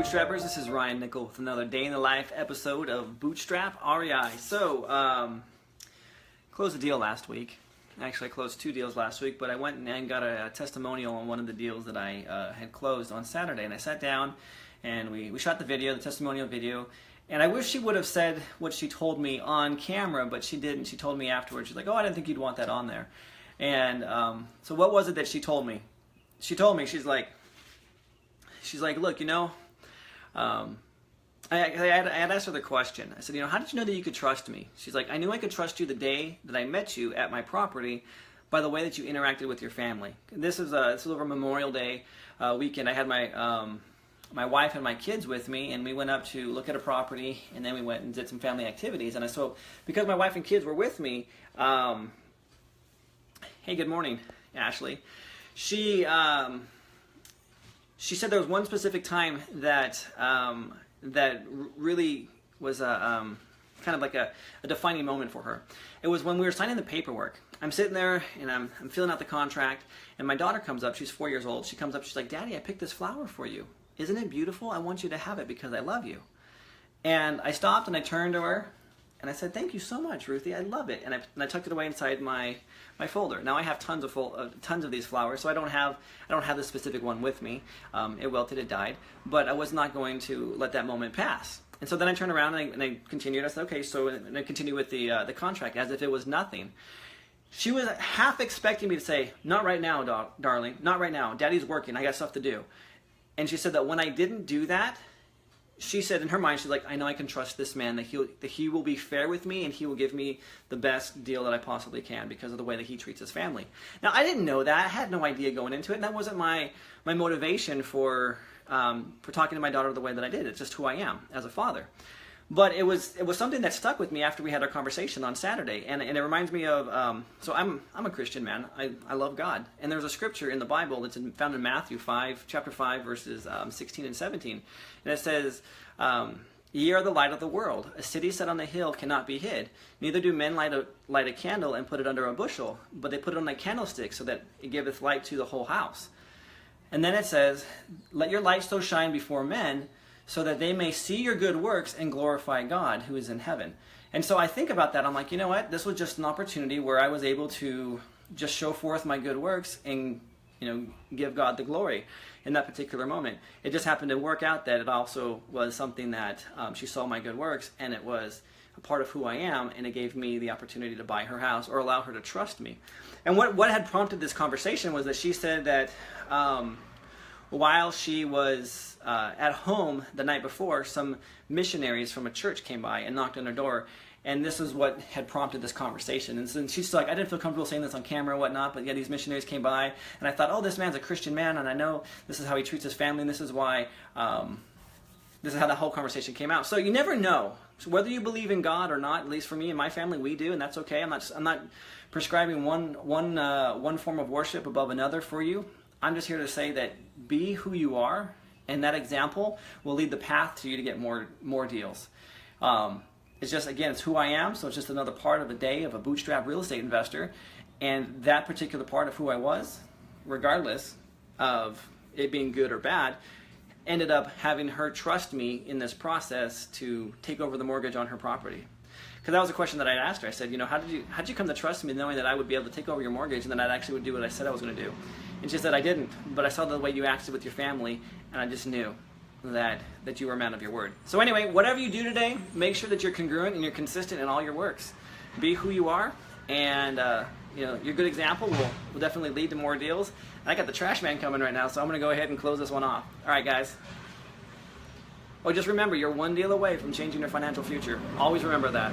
Bootstrappers, this is Ryan Nickel with another day in the life episode of Bootstrap REI. So, closed a deal last week. Actually, I closed 2 deals last week, but I went and got a testimonial on one of the deals that I had closed on Saturday. And I sat down and we shot the video, the testimonial video. And I wish she would have said what she told me on camera, but she didn't. She told me afterwards. She's like, "Oh, I didn't think you'd want that on there." And so what was it that she told me? She told me, she's like, "Look, you know," I had asked her the question. I said, "You know, how did you know that you could trust me?" She's like, "I knew I could trust you the day that I met you at my property by the way that you interacted with your family." This is over Memorial Day weekend. I had my wife and my kids with me, and we went up to look at a property, and then we went and did some family activities. And so because my wife and kids were with me, hey, good morning, Ashley. She said there was one specific time that that really was kind of like a defining moment for her. It was when we were signing the paperwork. I'm sitting there and I'm filling out the contract, and my daughter comes up. She's 4 years old. She comes up. She's like, "Daddy, I picked this flower for you. Isn't it beautiful? I want you to have it because I love you." And I stopped and I turned to her and I said, "Thank you so much, Ruthie. I love it." And I tucked it away inside my folder. Now I have tons of these flowers, so I don't have this specific one with me. It wilted, it died, but I was not going to let that moment pass. And so then I turned around and I continued. I said, "Okay," and I continued with the contract as if it was nothing. She was half expecting me to say, "Not right now, darling. Not right now. Daddy's working. I got stuff to do." And she said that when I didn't do that, she said in her mind, she's like, "I know I can trust this man, that he will be fair with me and he will give me the best deal that I possibly can because of the way that he treats his family." Now, I didn't know that. I had no idea going into it, and that wasn't my motivation for talking to my daughter the way that I did. It's just who I am as a father. But it was something that stuck with me after we had our conversation on Saturday, and it reminds me of, so I'm a Christian man. I love God, and there's a scripture in the Bible that's found in Matthew chapter 5, verses 16 and 17, and it says, "Ye are the light of the world. A city set on a hill cannot be hid. Neither do men light a candle and put it under a bushel, but they put it on a candlestick, so that it giveth light to the whole house." And then it says, "Let your light so shine before men, so that they may see your good works and glorify God who is in heaven." And so I think about that. I'm like, you know what? This was just an opportunity where I was able to just show forth my good works and, give God the glory in that particular moment. It just happened to work out that it also was something that she saw my good works, and it was a part of who I am, and it gave me the opportunity to buy her house or allow her to trust me. And what had prompted this conversation was that she said that while she was at home the night before, some missionaries from a church came by and knocked on her door, and this is what had prompted this conversation. And so she's like, "I didn't feel comfortable saying this on camera or whatnot, but yeah, these missionaries came by, and I thought, oh, this man's a Christian man, and I know this is how he treats his family, and this is why, this is how the whole conversation came out." So you never know. So whether you believe in God or not, at least for me and my family, we do, and that's okay. I'm not prescribing one form of worship above another for you. I'm just here to say that be who you are, and that example will lead the path to you to get more deals. It's just, again, it's who I am, so it's just another part of the day of a bootstrap real estate investor, and that particular part of who I was, regardless of it being good or bad, ended up having her trust me in this process to take over the mortgage on her property. Because that was a question that I asked her. I said, how did you come to trust me, knowing that I would be able to take over your mortgage and that I actually would do what I said I was going to do? And she said, "I didn't, but I saw the way you acted with your family, and I just knew that you were a man of your word." So anyway, whatever you do today, make sure that you're congruent and you're consistent in all your works. Be who you are, and your good example will definitely lead to more deals. And I got the trash man coming right now, so I'm going to go ahead and close this one off. All right, guys. Oh, just remember, you're one deal away from changing your financial future. Always remember that.